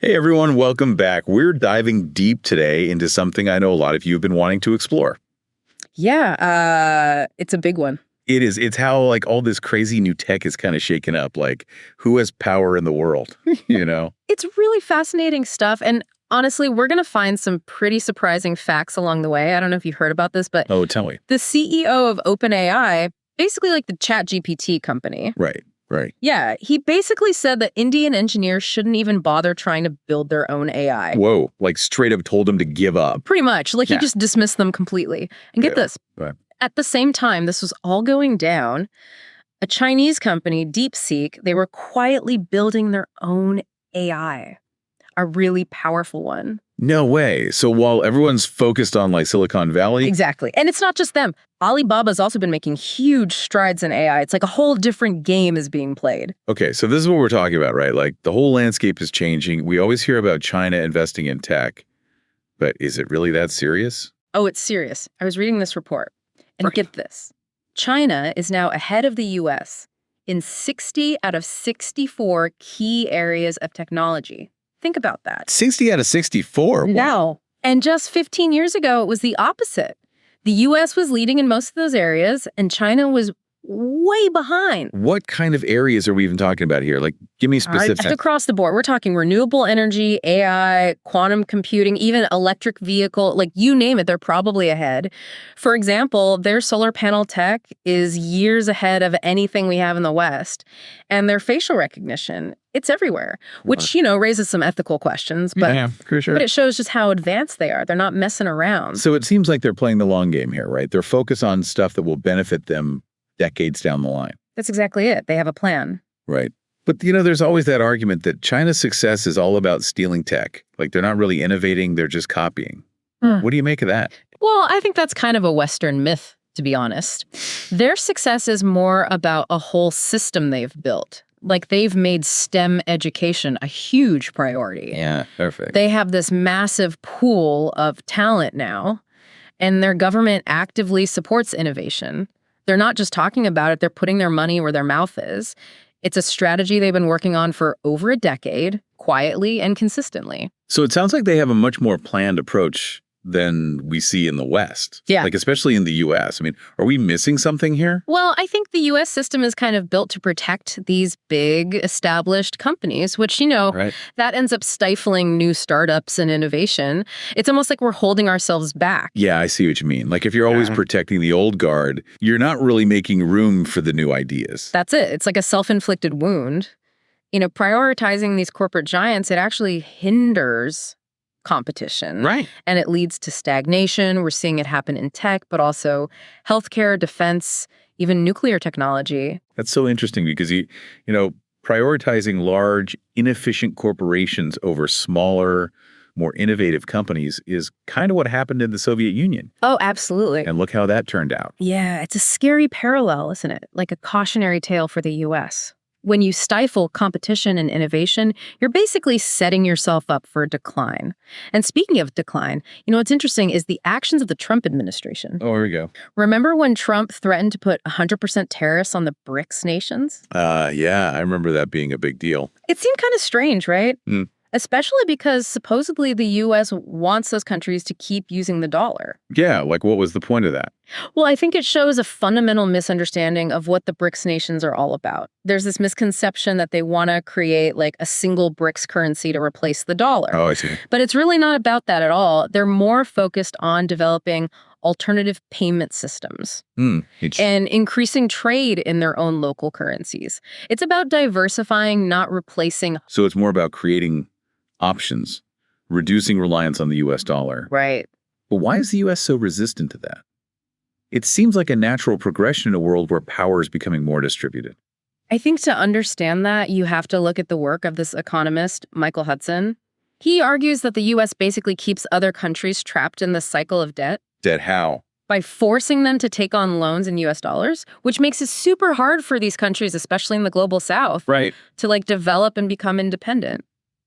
Hey everyone, welcome back. We're diving deep today into something I know a lot of you have been wanting to explore. Yeah, it's a big one. It is. It's how like all this crazy new tech is kind of shaken up. Like who has power in the world, you know? It's really fascinating stuff. And honestly, we're going to find some pretty surprising facts along the way. I don't know if you've heard about this, but Oh, tell me. the CEO of OpenAI, basically like the ChatGPT company. Right. Yeah, he basically said that Indian engineers shouldn't even bother trying to build their own AI. Whoa, like straight up told him to give up. Pretty much. Like Yeah. he just dismissed them completely. And get Yeah. this. Right. At the same time this was all going down, a Chinese company, DeepSeek, they were quietly building their own AI, a really powerful one. No way. So while everyone's focused on like Silicon Valley, Exactly. And it's not just them. Alibaba's also been making huge strides in AI. It's like a whole different game is being played. okay, so this is what we're talking about, right? Like the whole landscape is changing. We always hear about China investing in tech, but is it really that serious? Oh, it's serious. I was reading this report. And Right. get this. China is now ahead of the US in 60 out of 64 key areas of technology. Think about that. 60 out of 64. Wow. Now, and just 15 years ago, it was the opposite. The US was leading in most of those areas, and China was way behind. What kind of areas are we even talking about here? Like, give me specifics. Across the board, we're talking renewable energy, AI, quantum computing, even electric vehicle, like you name it, they're probably ahead. For example, their solar panel tech is years ahead of anything we have in the West. And their facial recognition, it's everywhere, which, raises some ethical questions, but, Yeah, for sure. but it shows just how advanced they are. They're not messing around. So it seems like they're playing the long game here, right? They're focused on stuff that will benefit them decades down the line. That's exactly it. They have a plan. Right. But, there's always that argument that China's success is all about stealing tech. Like, they're not really innovating, they're just copying. What do you make of that? Well, I think that's kind of a Western myth, to be honest. Their success is more about a whole system they've built. Like they've made STEM education a huge priority. Yeah, perfect. They have this massive pool of talent now, and their government actively supports innovation. They're not just talking about it, they're putting their money where their mouth is. It's a strategy they've been working on for over a decade, quietly and consistently. So it sounds like they have a much more planned approach than we see in the West. Yeah. Like, especially in the U.S. I mean, are we missing something here? Well, I think the U.S. system is kind of built to protect these big established companies, which, Right. that ends up stifling new startups and innovation. It's almost like we're holding ourselves back. Yeah, I see what you mean. Like, if you're always protecting the old guard, you're not really making room for the new ideas. That's it. It's like a self-inflicted wound. Prioritizing these corporate giants, it actually hinders competition. Right. And it leads to stagnation. We're seeing it happen in tech, but also healthcare, defense, even nuclear technology. That's so interesting because, prioritizing large, inefficient corporations over smaller, more innovative companies is kind of what happened in the Soviet Union. Oh, absolutely. And look how that turned out. Yeah, it's a scary parallel, isn't it? Like a cautionary tale for the U.S. When you stifle competition and innovation, you're basically setting yourself up for a decline. And speaking of decline, what's interesting is the actions of the Trump administration. Oh, here we go. Remember when Trump threatened to put 100% tariffs on the BRICS nations? Yeah, I remember that being a big deal. It seemed kind of strange, right? Mm. Especially because supposedly the U.S. wants those countries to keep using the dollar. Yeah, like what was the point of that? Well, I think it shows a fundamental misunderstanding of what the BRICS nations are all about. There's this misconception that they want to create like a single BRICS currency to replace the dollar. Oh, I see. But it's really not about that at all. They're more focused on developing alternative payment systems and increasing trade in their own local currencies. It's about diversifying, not replacing. So it's more about creating options, reducing reliance on the U.S. dollar. Right. But why is the U.S. so resistant to that? It seems like a natural progression in a world where power is becoming more distributed. I think to understand that, you have to look at the work of this economist, Michael Hudson. He argues that the U.S. basically keeps other countries trapped in the cycle of debt. Debt how? By forcing them to take on loans in U.S. dollars, which makes it super hard for these countries, especially in the global South, Right. to develop and become independent.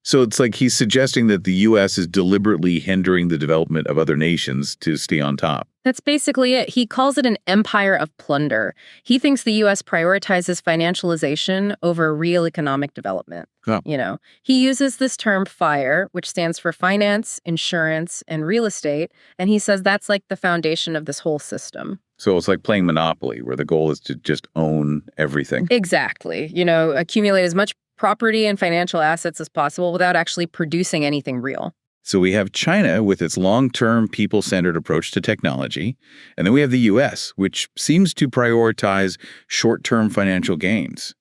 So it's like he's suggesting that the U.S. is deliberately hindering the development of other nations to stay on top. That's basically it. He calls it an empire of plunder. He thinks the U.S. prioritizes financialization over real economic development. Oh. He uses this term FIRE, which stands for finance, insurance, and real estate, and he says that's like the foundation of this whole system. So it's like playing Monopoly, where the goal is to just own everything. Exactly. Accumulate as much property and financial assets as possible without actually producing anything real. So we have China with its long-term people-centered approach to technology, and then we have the U.S., which seems to prioritize short-term financial gains.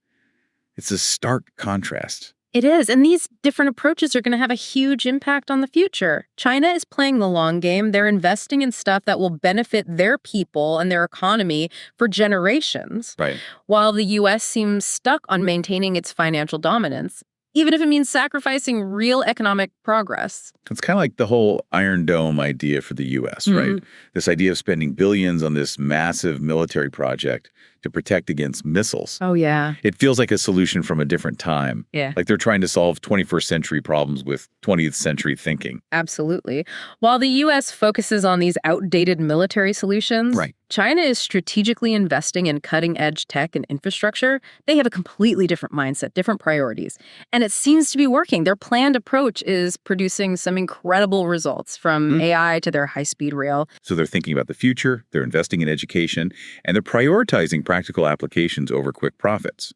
It's a stark contrast. It is, and these different approaches are going to have a huge impact on the future. China is playing the long game. They're investing in stuff that will benefit their people and their economy for generations. Right. While the U.S. seems stuck on maintaining its financial dominance, even if it means sacrificing real economic progress. It's kind of like the whole Iron Dome idea for the U.S., right? This idea of spending billions on this massive military project to protect against missiles. Oh, yeah. It feels like a solution from a different time. Yeah. Like they're trying to solve 21st century problems with 20th century thinking. Absolutely. While the U.S. focuses on these outdated military solutions, Right. China is strategically investing in cutting-edge tech and infrastructure. They have a completely different mindset, different priorities. And it seems to be working. Their planned approach is producing some incredible results, from AI to their high-speed rail. So they're thinking about the future, they're investing in education, and they're prioritizing practical applications over quick profits.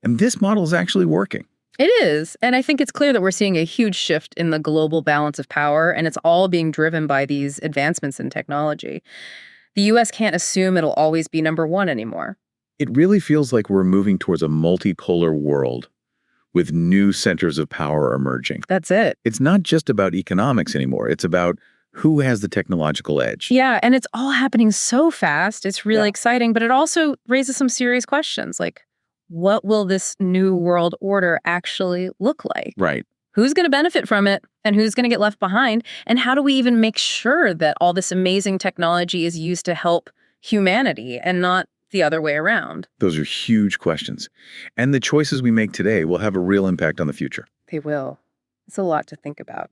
And this model is actually working. It is. And I think it's clear that we're seeing a huge shift in the global balance of power, and it's all being driven by these advancements in technology. The U.S. can't assume it'll always be number one anymore. It really feels like we're moving towards a multipolar world with new centers of power emerging. That's it. It's not just about economics anymore. It's about who has the technological edge. Yeah, and it's all happening so fast. It's really exciting, but it also raises some serious questions, like, what will this new world order actually look like? Right. Who's going to benefit from it, and who's going to get left behind? And how do we even make sure that all this amazing technology is used to help humanity and not the other way around? Those are huge questions. And the choices we make today will have a real impact on the future. They will. It's a lot to think about.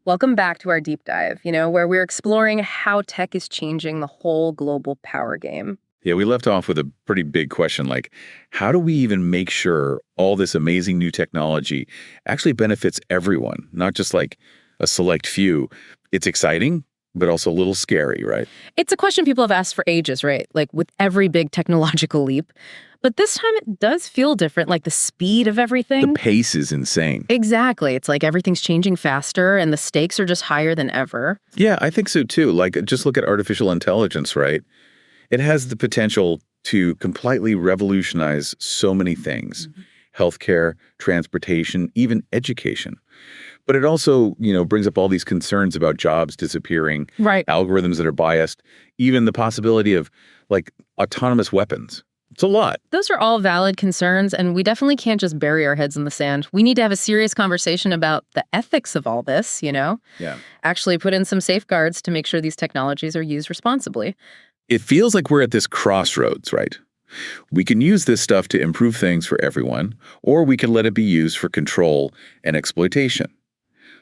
Welcome back to our deep dive, where we're exploring how tech is changing the whole global power game. Yeah, we left off with a pretty big question, like, how do we even make sure all this amazing new technology actually benefits everyone, not just like a select few? It's exciting, but also a little scary, right? It's a question people have asked for ages, right? Like with every big technological leap. But this time it does feel different, like the speed of everything. The pace is insane. Exactly. It's like everything's changing faster and the stakes are just higher than ever. Yeah, I think so too. Like, just look at artificial intelligence, right? It has the potential to completely revolutionize so many things. Healthcare, transportation, even education. But it also, brings up all these concerns about jobs disappearing, right? Algorithms that are biased, even the possibility of like autonomous weapons. It's a lot. Those are all valid concerns, and we definitely can't just bury our heads in the sand. We need to have a serious conversation about the ethics of all this, Yeah. Actually put in some safeguards to make sure these technologies are used responsibly. It feels like we're at this crossroads, right? We can use this stuff to improve things for everyone, or we can let it be used for control and exploitation.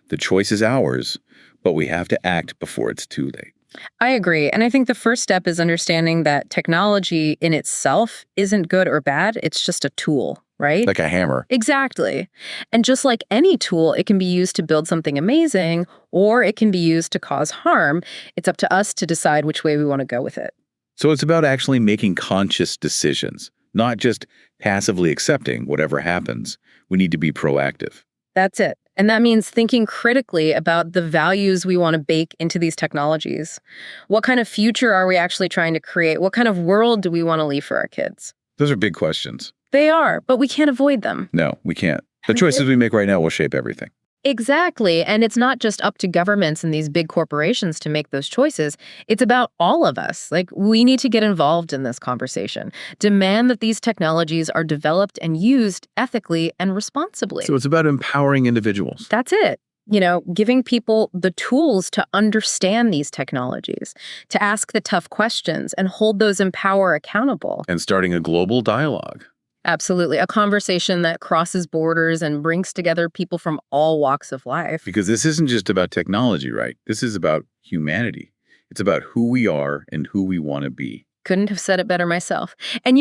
The choice is ours, but we have to act before it's too late. I agree. And I think the first step is understanding that technology in itself isn't good or bad. It's just a tool, right? Like a hammer. Exactly. And just like any tool, it can be used to build something amazing, or it can be used to cause harm. It's up to us to decide which way we want to go with it. So it's about actually making conscious decisions, not just passively accepting whatever happens. We need to be proactive. That's it. And that means thinking critically about the values we want to bake into these technologies. What kind of future are we actually trying to create? What kind of world do we want to leave for our kids? Those are big questions. They are, but we can't avoid them. No, we can't. The choices we make right now will shape everything. Exactly. And it's not just up to governments and these big corporations to make those choices. It's about all of us. Like, we need to get involved in this conversation. Demand that these technologies are developed and used ethically and responsibly. So it's about empowering individuals. That's it. Giving people the tools to understand these technologies, to ask the tough questions and hold those in power accountable. And starting a global dialogue. Absolutely. A conversation that crosses borders and brings together people from all walks of life. Because this isn't just about technology, right? This is about humanity. It's about who we are and who we want to be. Couldn't have said it better myself. And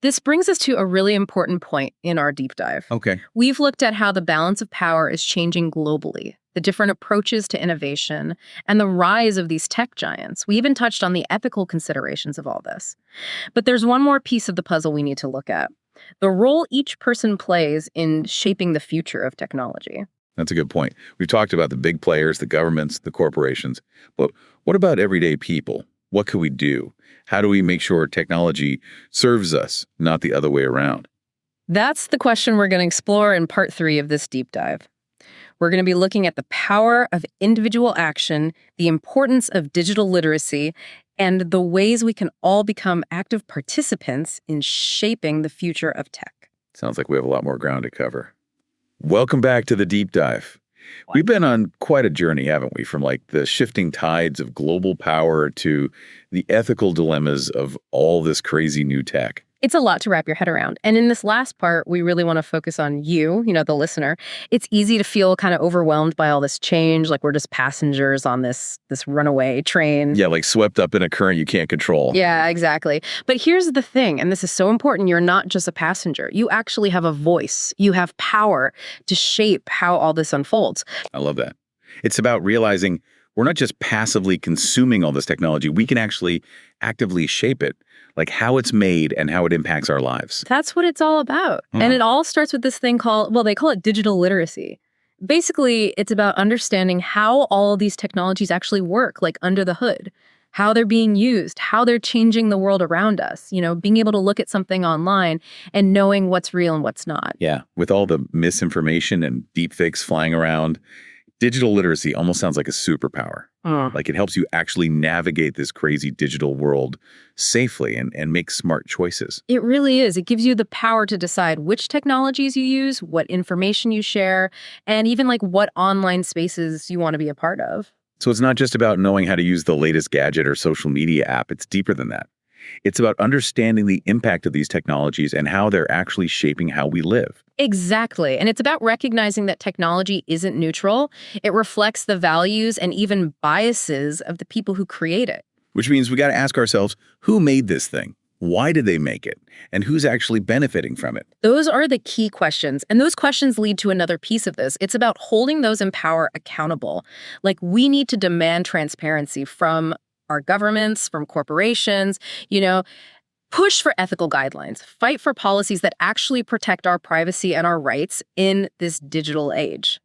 this brings us to a really important point in our deep dive. Okay. We've looked at how the balance of power is changing globally, the different approaches to innovation, and the rise of these tech giants. We even touched on the ethical considerations of all this. But there's one more piece of the puzzle we need to look at: the role each person plays in shaping the future of technology. That's a good point. We've talked about the big players, the governments, the corporations. But what about everyday people? What can we do? How do we make sure technology serves us, not the other way around? That's the question we're going to explore in part 3 of this deep dive. We're going to be looking at the power of individual action, the importance of digital literacy, and the ways we can all become active participants in shaping the future of tech. Sounds like we have a lot more ground to cover. Welcome back to the deep dive. We've been on quite a journey, haven't we? From like the shifting tides of global power to the ethical dilemmas of all this crazy new tech. It's a lot to wrap your head around. And in this last part, we really want to focus on you, the listener. It's easy to feel kind of overwhelmed by all this change, like we're just passengers on this runaway train. Yeah, like swept up in a current you can't control. Yeah, exactly. But here's the thing, and this is so important: you're not just a passenger. You actually have a voice. You have power to shape how all this unfolds. I love that. It's about realizing we're not just passively consuming all this technology. We can actually actively shape it, like how it's made and how it impacts our lives. That's what it's all about. And it all starts with this thing they call it digital literacy. Basically, it's about understanding how all of these technologies actually work, like under the hood, how they're being used, how they're changing the world around us, being able to look at something online and knowing what's real and what's not. Yeah, with all the misinformation and deepfakes flying around, digital literacy almost sounds like a superpower. Like it helps you actually navigate this crazy digital world safely and make smart choices. It really is. It gives you the power to decide which technologies you use, what information you share, and even like what online spaces you want to be a part of. So it's not just about knowing how to use the latest gadget or social media app. It's deeper than that. It's about understanding the impact of these technologies and how they're actually shaping how we live. Exactly. And it's about recognizing that technology isn't neutral. It reflects the values and even biases of the people who create it. Which means we got to ask ourselves, who made this thing? Why did they make it? And who's actually benefiting from it? Those are the key questions. And those questions lead to another piece of this. It's about holding those in power accountable. Like, we need to demand transparency from our governments, from corporations, push for ethical guidelines, fight for policies that actually protect our privacy and our rights in this digital age.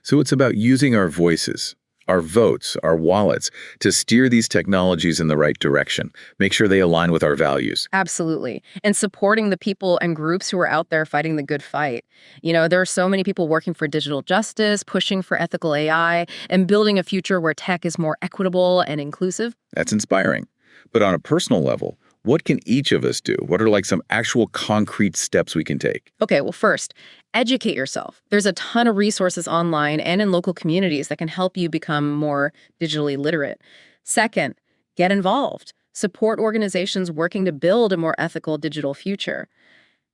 So it's about using our voices, our votes, our wallets to steer these technologies in the right direction, make sure they align with our values. Absolutely. And supporting the people and groups who are out there fighting the good fight. There are so many people working for digital justice, pushing for ethical AI, and building a future where tech is more equitable and inclusive. That's inspiring. But on a personal level, what can each of us do? What are like some actual concrete steps we can take? Okay, well, first, educate yourself. There's a ton of resources online and in local communities that can help you become more digitally literate. Second, get involved. Support organizations working to build a more ethical digital future.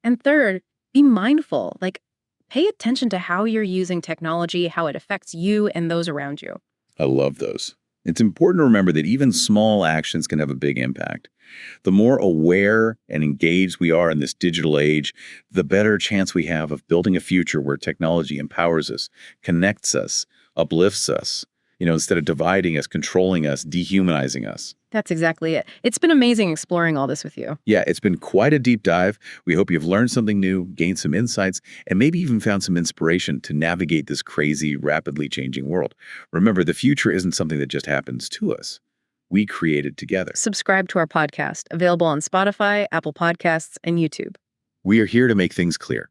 And third, be mindful. Pay attention to how you're using technology, how it affects you and those around you. I love those. It's important to remember that even small actions can have a big impact. The more aware and engaged we are in this digital age, the better chance we have of building a future where technology empowers us, connects us, uplifts us, instead of dividing us, controlling us, dehumanizing us. That's exactly it. It's been amazing exploring all this with you. Yeah, it's been quite a deep dive. We hope you've learned something new, gained some insights, and maybe even found some inspiration to navigate this crazy, rapidly changing world. Remember, the future isn't something that just happens to us. We create it together. Subscribe to our podcast, available on Spotify, Apple Podcasts, and YouTube. We are here to make things clear.